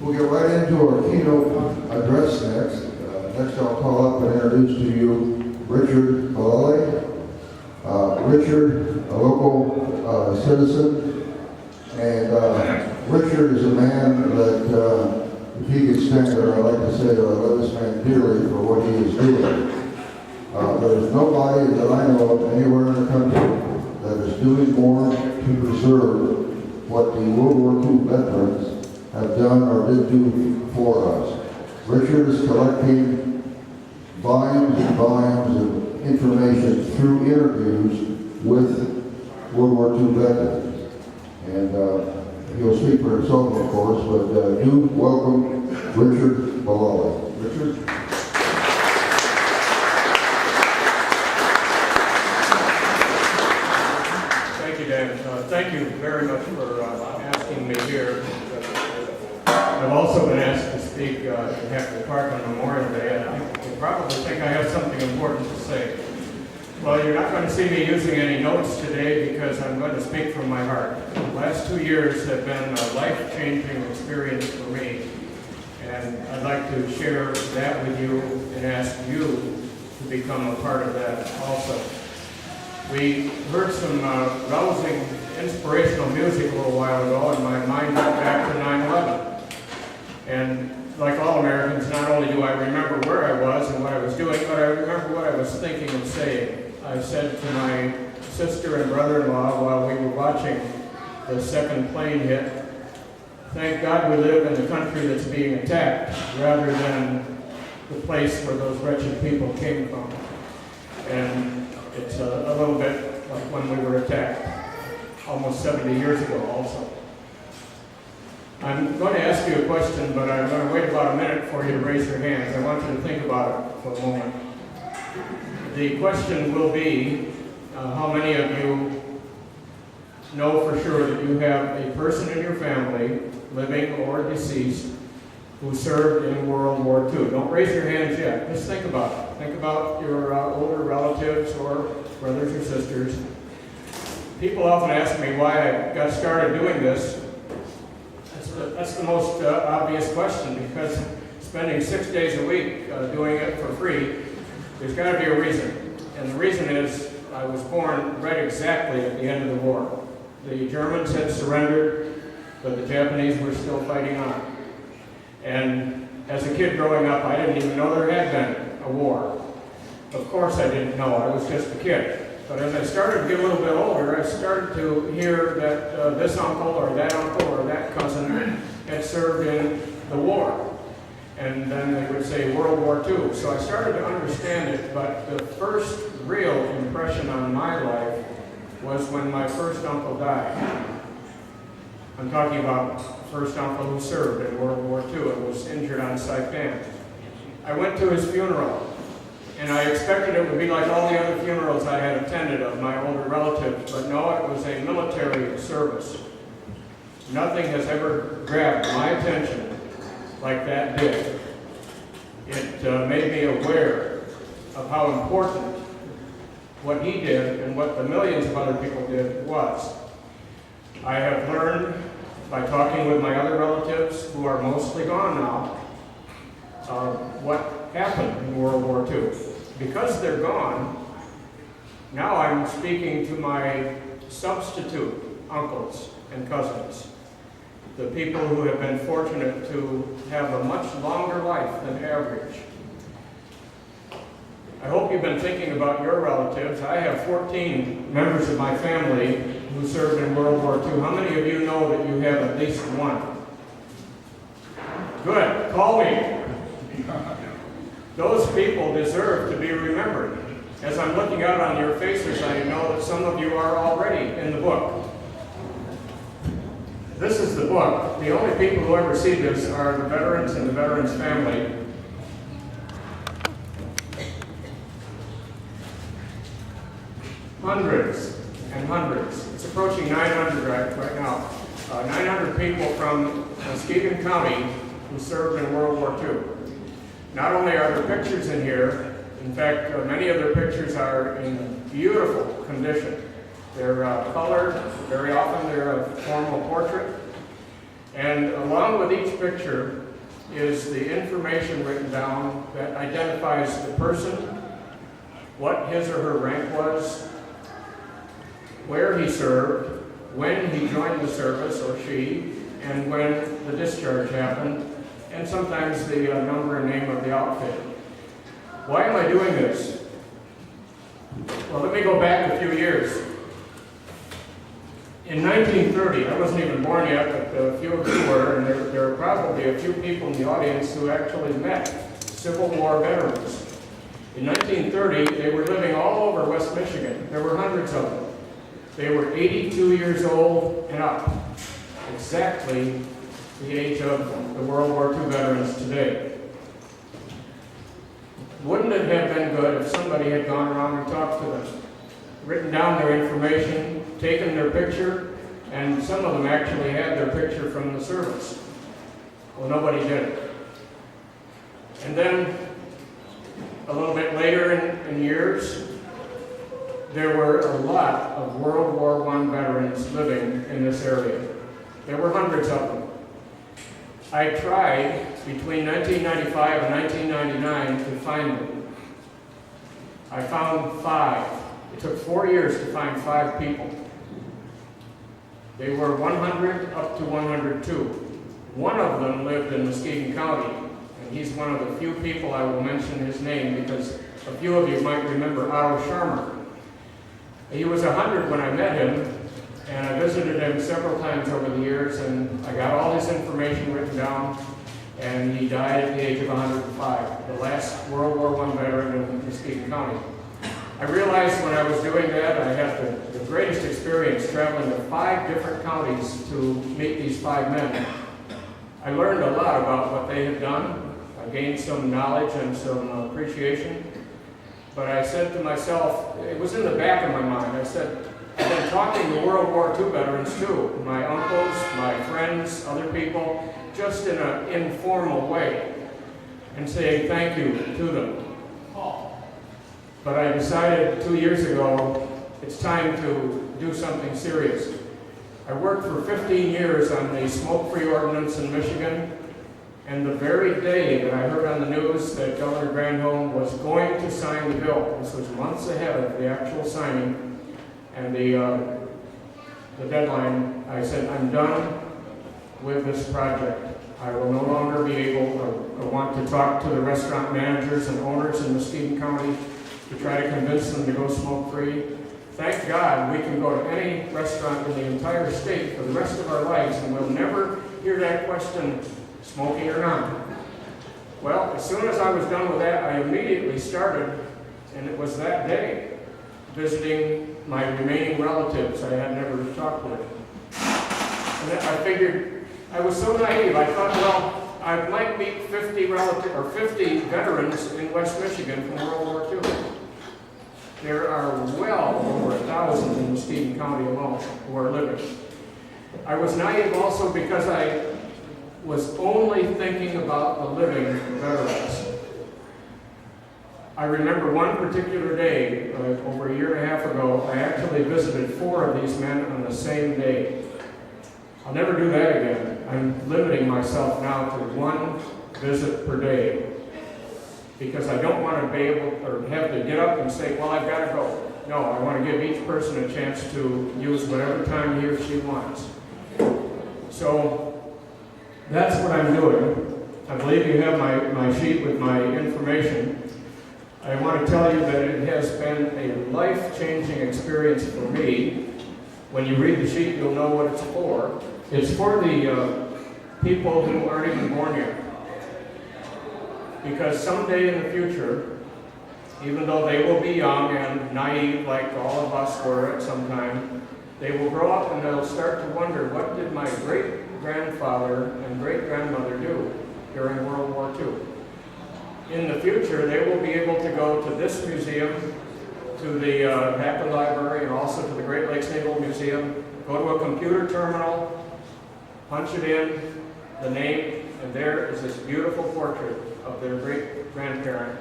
We'll get right into our keynote address next. Next I'll call up and introduce to you Richard Mullally. Richard, a local citizen, and Richard is a man that, if he could stand there, I'd like to say that I love this man dearly for what he is doing. There's nobody that I know of anywhere in the country that is doing more to preserve what the World War II veterans have done or did do for us. Richard is collecting volumes and volumes of information through interviews with World War II veterans. And he'll speak for himself, of course, but do welcome Richard Mullally. Richard? Thank you, Dan. Thank you very much for asking me here. I've also been asked to speak at the park on Memorial Day, and you probably think I have something important to say. Well, you're not going to see me using any notes today because I'm going to speak from my heart. The last 2 years have been a life-changing experience for me, and I'd like to share that with you and ask you to become a part of that also. We heard some rousing, inspirational music a little while ago, and my mind went back to 9/11. And like all Americans, not only do I remember where I was and what I was doing, but I remember what I was thinking and saying. I said to my sister and brother-in-law while we were watching the second plane hit, thank God we live in the country that's being attacked rather than the place where those wretched people came from. And it's a little bit like when we were attacked almost 70 years ago also. I'm going to ask you a question, but I'm going to wait about a minute for you to raise your hands. I want you to think about it for a moment. The question will be, how many of you know for sure that you have a person in your family, living or deceased, who served in World War II? Don't raise your hands yet. Just think about it. Think about your older relatives or brothers or sisters. People often ask me why I got started doing this. That's the most obvious question, because spending 6 days a week doing it for free, there's got to be a reason. And the reason is I was born right exactly at the end of the war. The Germans had surrendered, but the Japanese were still fighting on. And as a kid growing up, I didn't even know there had been a war. Of course I didn't know, I was just a kid. But as I started to get a little bit older, I started to hear that this uncle or that cousin had served in the war. And then they would say World War II. So I started to understand it, but the first real impression on my life was when my first uncle died. I'm talking about the first uncle who served in World War II and was injured on Saipan. I went to his funeral. And I expected it would be like all the other funerals I had attended of my older relatives, but no, it was a military service. Nothing has ever grabbed my attention like that did. It made me aware of how important what he did and what the millions of other people did was. I have learned by talking with my other relatives, who are mostly gone now, what happened in World War II. Because they're gone, now I'm speaking to my substitute uncles and cousins, the people who have been fortunate to have a much longer life than average. I hope you've been thinking about your relatives. I have 14 members of my family who served in World War II. How many of you know that you have at least one? Good, call me. Those people deserve to be remembered. As I'm looking out on your faces, I know that some of you are already in the book. This is the book. The only people who ever see this are the veterans and the veterans' family. Hundreds and hundreds. It's approaching 900 right now. 900 people from Muskegon County who served in World War II. Not only are there pictures in here, in fact, many of their pictures are in beautiful condition. They're colored, very often they're a formal portrait. And along with each picture is the information written down that identifies the person, what his or her rank was, where he served, when he joined the service, or she, and when the discharge happened, and sometimes the number and name of the outfit. Why am I doing this? Well, let me go back a few years. In 1930, I wasn't even born yet, but a few of you were, and there are probably a few people in the audience who actually met Civil War veterans. In 1930, they were living all over West Michigan. There were hundreds of them. They were 82 years old and up, exactly the age of the World War II veterans today. Wouldn't it have been good if somebody had gone around and talked to them, written down their information, taken their picture, and some of them actually had their picture from the service? Well, nobody did it. And then, a little bit later in years, there were a lot of World War I veterans living in this area. There were hundreds of them. I tried between 1995 and 1999 to find them. I found 5. It took 4 years to find 5 people. They were 100 up to 102. One of them lived in Muskegon County, and he's one of the few people I will mention his name because a few of you might remember Otto Scharmer. He was 100 when I met him, and I visited him several times over the years, and I got all his information written down, and he died at the age of 105, the last World War I veteran in Muskegon County. I realized when I was doing that, I had the greatest experience traveling to 5 different counties to meet these 5 men. I learned a lot about what they had done. I gained some knowledge and some appreciation. But I said to myself, it was in the back of my mind, I said, I've been talking to World War II veterans too, my uncles, my friends, other people, just in an informal way, and saying thank you to them. But I decided 2 years ago, it's time to do something serious. I worked for 15 years on the smoke-free ordinance in Michigan, and the very day that I heard on the news that Governor Granholm was going to sign the bill, this was months ahead of the actual signing, and the deadline, I said, I'm done with this project. I will no longer be able or want to talk to the restaurant managers and owners in Muskegon County to try to convince them to go smoke-free. Thank God we can go to any restaurant in the entire state for the rest of our lives and we'll never hear that question, smoking or not. Well, as soon as I was done with that, I immediately started, and it was that day, visiting my remaining relatives I had never talked with. And then I figured, I was so naive, I thought, well, I might meet 50 veterans in West Michigan from World War II. There are well over 1,000 in Muskegon County alone who are living. I was naive also because I was only thinking about the living veterans. I remember one particular day, over a year and a half ago, I actually visited 4 of these men on the same day. I'll never do that again. I'm limiting myself now to 1 visit per day because I don't want to be able or have to get up and say, well, I've got to go. No, I want to give each person a chance to use whatever time he or she wants. So that's what I'm doing. I believe you have my sheet with my information. I want to tell you that it has been a life-changing experience for me. When you read the sheet, you'll know what it's for. It's for the people who aren't even born yet. Because someday in the future, even though they will be young and naive like all of us were at some time, they will grow up and they'll start to wonder, what did my great-grandfather and great-grandmother do during World War II? In the future, they will be able to go to this museum, to the Hackett Library, and also to the Great Lakes Naval Museum, go to a computer terminal, punch it in, the name, and there is this beautiful portrait of their great-grandparent,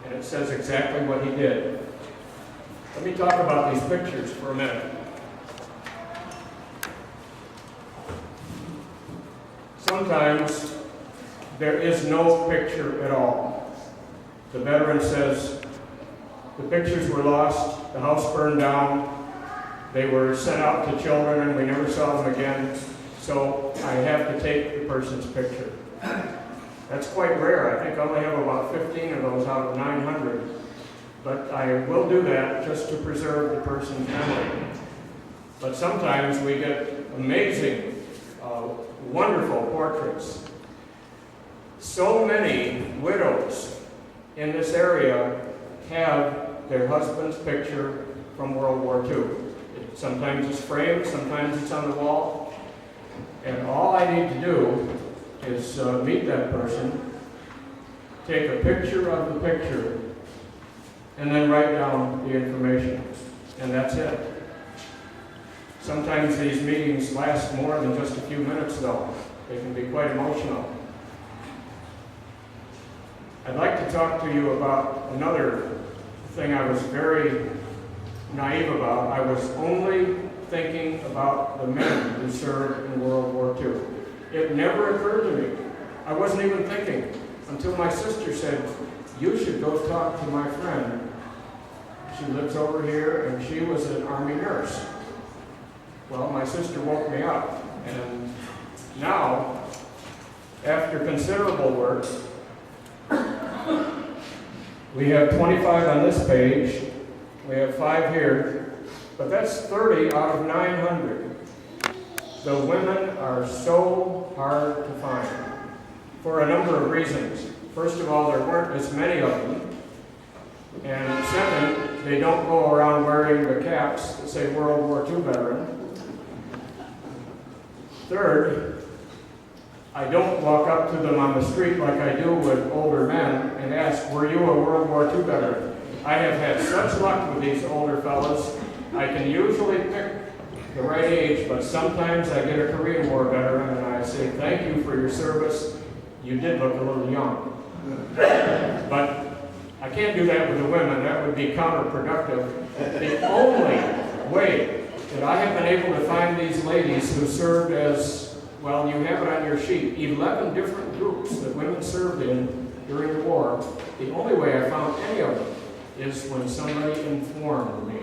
and it says exactly what he did. Let me talk about these pictures for a minute. Sometimes there is no picture at all. The veteran says, the pictures were lost, the house burned down, they were sent out to children and we never saw them again, so I have to take the person's picture. That's quite rare. I think I only have about 15 of those out of 900. But I will do that just to preserve the person's memory. But sometimes we get amazing, wonderful portraits. So many widows in this area have their husband's picture from World War II. Sometimes it's framed, sometimes it's on the wall. And all I need to do is meet that person, take a picture of the picture, and then write down the information. And that's it. Sometimes these meetings last more than just a few minutes, though. They can be quite emotional. I'd like to talk to you about another thing I was very naive about. I was only thinking about the men who served in World War II. It never occurred to me. I wasn't even thinking until my sister said, you should go talk to my friend. She lives over here and she was an Army nurse. Well, my sister woke me up, and now, after considerable work, we have 25 on this page, we have 5 here, but that's 30 out of 900. The women are so hard to find for a number of reasons. First of all, there weren't as many of them, and second, they don't go around wearing the caps that say World War II veteran. Third, I don't walk up to them on the street like I do with older men and ask, were you a World War II veteran? I have had such luck with these older fellas. I can usually pick the right age, but sometimes I get a Korean War veteran and I say, thank you for your service. You did look a little young. But I can't do that with the women. That would be counterproductive. The only way that I have been able to find these ladies who served as, well, you have it on your sheet, 11 different groups that women served in during the war. The only way I found any of them is when somebody informed me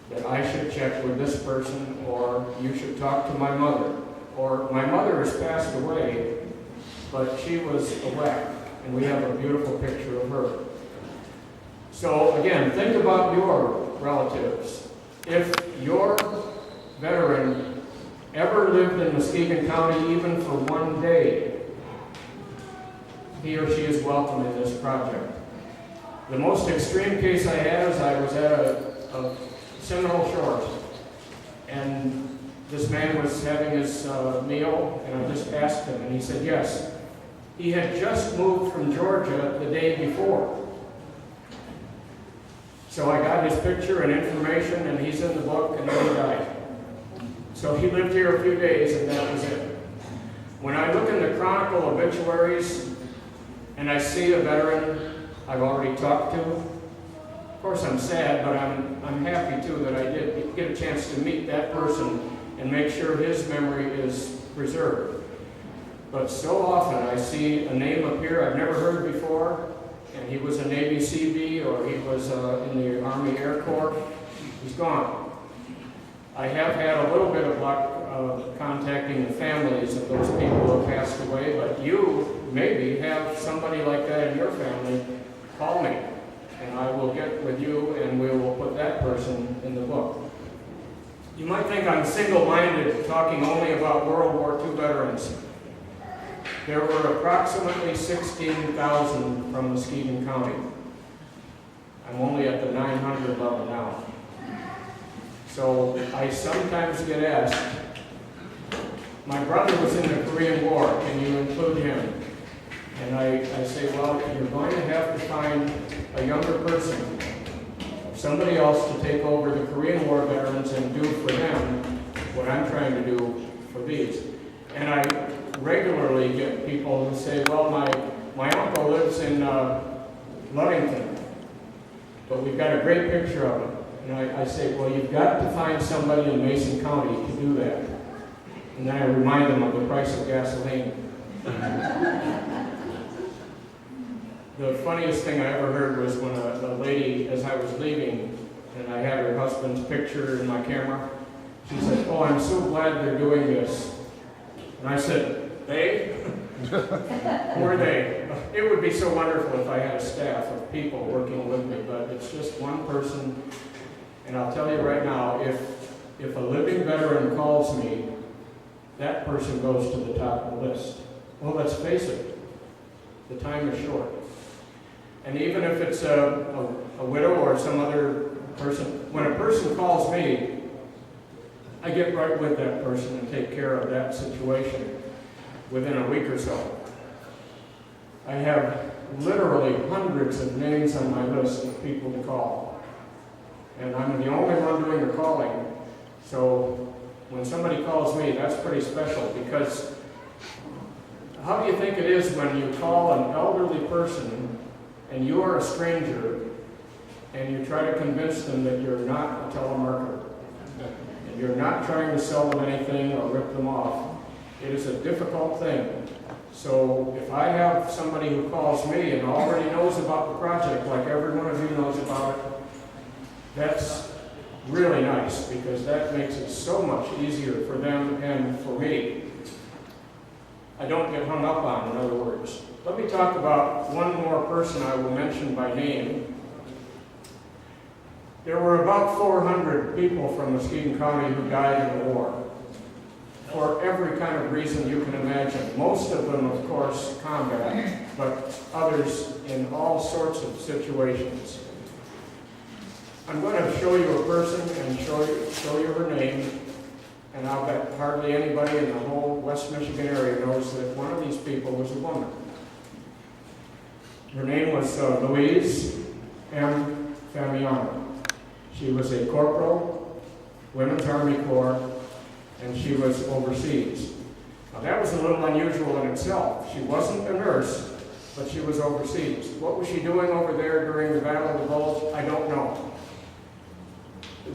that I should check with this person, or you should talk to my mother. Or my mother has passed away, but she was a WEC, and we have a beautiful picture of her. So again, think about your relatives. If your veteran ever lived in Muskegon County even for one day, he or she is welcome in this project. The most extreme case I had is I was at a Seminole Shores, and this man was having his meal, and I just asked him, and he said yes. He had just moved from Georgia the day before. So I got his picture and information, and he's in the book, and then he died. So he lived here a few days, and that was it. When I look in the Chronicle obituaries, and I see a veteran I've already talked to, of course I'm sad, but I'm happy too that I did get a chance to meet that person and make sure his memory is preserved. But so often I see a name appear I've never heard before, and he was a Navy CB, or he was in the Army Air Corps. He's gone. I have had a little bit of luck contacting the families of those people who have passed away, but you maybe have somebody like that in your family. Call me, and I will get with you, and we will put that person in the book. You might think I'm single-minded, talking only about World War II veterans. There were approximately 16,000 from Muskegon County. I'm only at the 900 level now. So I sometimes get asked, my brother was in the Korean War, can you include him? And I say, well, you're going to have to find a younger person, somebody else to take over the Korean War veterans and do for them what I'm trying to do for these. And I regularly get people who say, well, my uncle lives in Ludington, but we've got a great picture of him. And I say, well, you've got to find somebody in Mason County to do that. And then I remind them of the price of gasoline. The funniest thing I ever heard was when a lady, as I was leaving, and I had her husband's picture in my camera, she said, "Oh, I'm so glad they're doing this." And I said, "They? Who are they?" It would be so wonderful if I had a staff of people working with me, but it's just one person. And I'll tell you right now, if a living veteran calls me, that person goes to the top of the list. Well, let's face it, the time is short. And even if it's a widow or some other person, when a person calls me, I get right with that person and take care of that situation within a week or so. I have literally hundreds of names on my list of people to call. And I'm the only one doing the calling. So when somebody calls me, that's pretty special, because how do you think it is when you call an elderly person and you are a stranger and you try to convince them that you're not a telemarketer and you're not trying to sell them anything or rip them off? It is a difficult thing. So if I have somebody who calls me and already knows about the project, like every one of you knows about it, that's really nice, because that makes it so much easier for them and for me. I don't get hung up on, in other words. Let me talk about one more person I will mention by name. There were about 400 people from Muskegon County who died in the war, for every kind of reason you can imagine. Most of them, of course, combat, but others in all sorts of situations. I'm going to show you a person and show you her name, and I'll bet hardly anybody in the whole West Michigan area knows that one of these people was a woman. Her name was Louise M. Famiano. She was a corporal, Women's Army Corps, and she was overseas. Now that was a little unusual in itself. She wasn't a nurse, but she was overseas. What was she doing over there during the Battle of the Bulge? I don't know.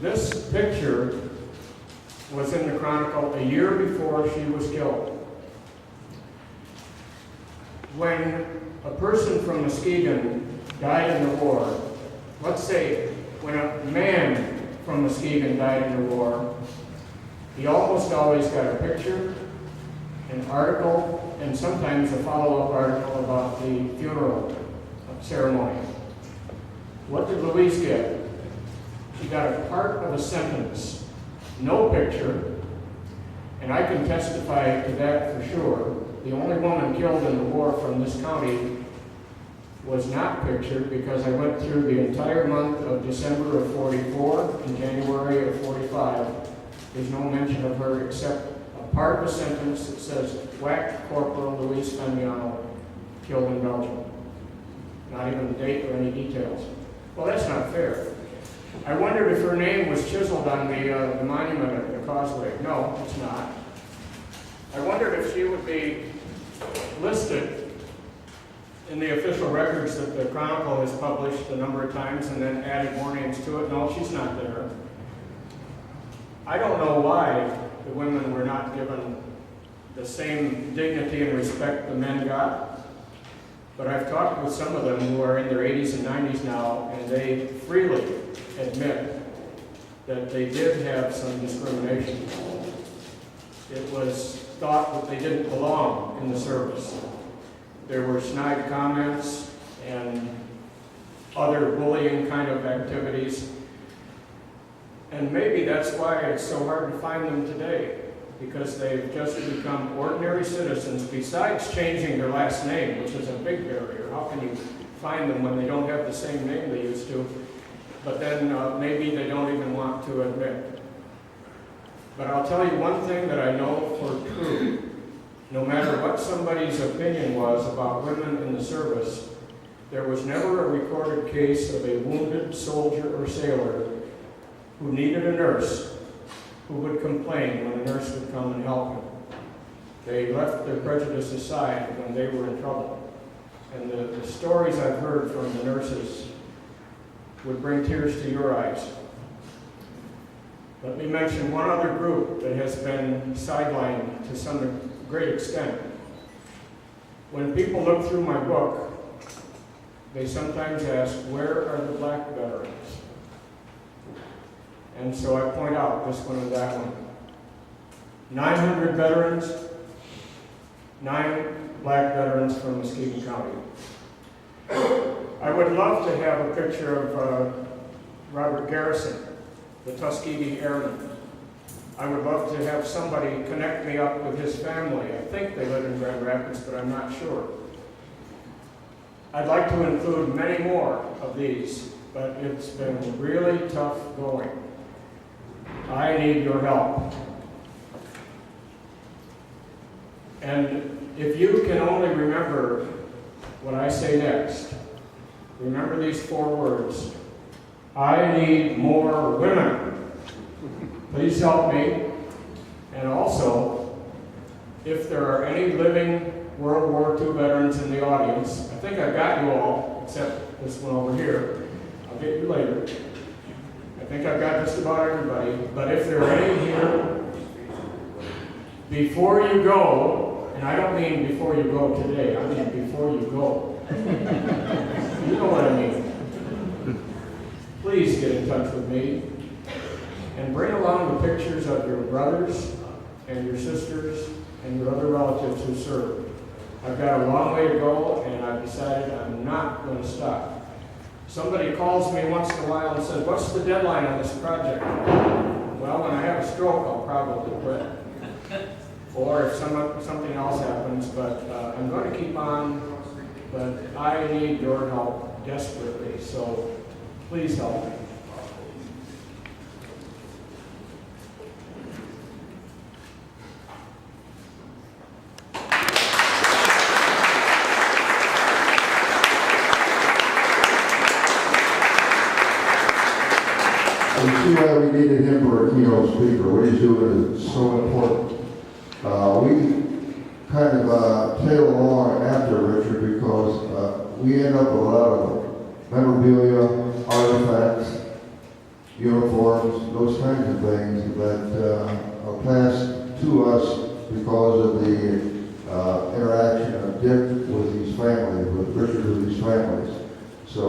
This picture was in the Chronicle a year before she was killed. When a person from Muskegon died in the war, let's say when a man from Muskegon died in the war, he almost always got a picture, an article, and sometimes a follow-up article about the funeral ceremony. What did Louise get? She got a part of a sentence, no picture, and I can testify to that for sure. The only woman killed in the war from this county was not pictured, because I went through the entire month of December of 44 and January of 45. There's no mention of her except a part of a sentence that says, "Whack Corporal Louise Famiano, killed in Belgium." Not even the date or any details. Well, that's not fair. I wondered if her name was chiseled on the monument at the causeway. No, it's not. I wondered if she would be listed in the official records that the Chronicle has published a number of times and then added more names to it. No, she's not there. I don't know why the women were not given the same dignity and respect the men got, but I've talked with some of them who are in their 80s and 90s now, and they freely admit that they did have some discrimination. It was thought that they didn't belong in the service. There were snide comments and other bullying kind of activities. And maybe that's why it's so hard to find them today, because they've just become ordinary citizens, besides changing their last name, which is a big barrier. How can you find them when they don't have the same name they used to? But then maybe they don't even want to admit. But I'll tell you one thing that I know for true. No matter what somebody's opinion was about women in the service, there was never a recorded case of a wounded soldier or sailor who needed a nurse who would complain when a nurse would come and help him. They left their prejudice aside when they were in trouble. And the stories I've heard from the nurses would bring tears to your eyes. Let me mention one other group that has been sidelined to some great extent. When people look through my book, they sometimes ask, where are the black veterans? And so I point out this one and that one. 900 veterans, 9 black veterans from Muskegon County. I would love to have a picture of Robert Garrison, the Tuskegee Airman. I would love to have somebody connect me up with his family. I think they live in Grand Rapids, but I'm not sure. I'd like to include many more of these, but it's been really tough going. I need your help. And if you can only remember what I say next, remember these 4 words. I need more women. Please help me. And also, if there are any living World War II veterans in the audience, I think I've got you all, except this one over here. I'll get you later. I think I've got just about everybody. But if there are any here, before you go, and I don't mean before you go today, I mean before you go. You know what I mean. Please get in touch with me and bring along the pictures of your brothers and your sisters and your other relatives who served. I've got a long way to go, and I've decided I'm not going to stop. Somebody calls me once in a while and says, what's the deadline on this project? Well, when I have a stroke, I'll probably quit. Or if something else happens, but I'm going to keep on, but I need your help desperately, so please help me. You see why we needed him for a keynote speaker. What he's doing is so important. We kind of tail along after Richard because we end up with a lot of memorabilia, artifacts, uniforms, those kinds of things that are passed to us because of the interaction of Dick with his family, with Richard with his families. So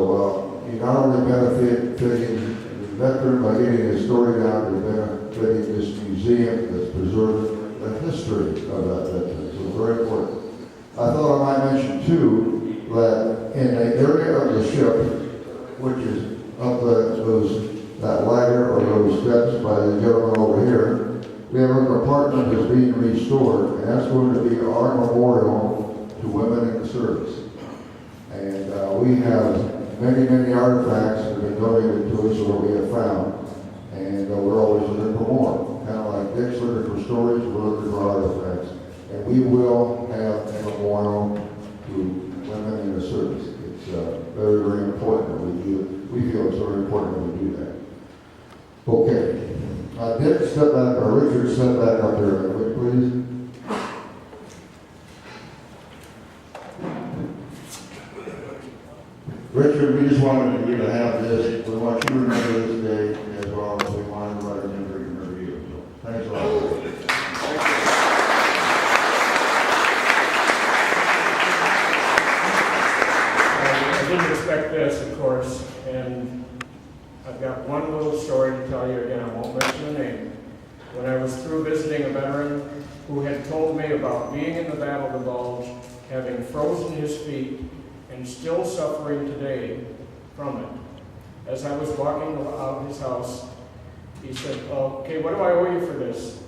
you not only benefiting the veteran by getting his story down, you're benefiting this museum that's preserving the history of that veteran. So very important. I thought I might mention too that in the area of the ship, which is up that ladder or those steps by the gentleman over here, we have a compartment that's being restored, and that's going to be our memorial to women in the service. And we have many artifacts that have been donated to us or we have found, and we're always looking for more. Kind of like Dick's looking for stories, we're looking for artifacts. And we will have a memorial to women in the service. It's very important that we do it. We feel it's very important that we do that. Okay. Dick, step back, or Richard, step back up there, please. Richard, we just wanted you to have this. We want you to remember this day as well as we wanted to let it remember you. So, thanks a lot. I didn't expect this, of course, and I've got one little story to tell you again. I won't mention the name. When I was through visiting a veteran who had told me about being in the Battle of the Bulge, having frozen his feet, and still suffering today from it. As I was walking out of his house, he said, "Oh, okay, what do I owe you for this?"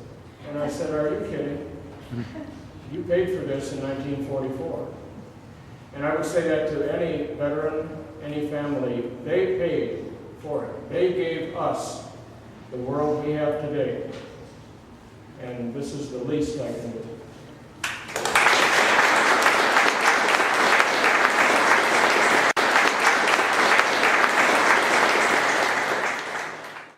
And I said, "Are you kidding? You paid for this in 1944. And I would say that to any veteran, any family, they paid for it. They gave us the world we have today. And this is the least I can do.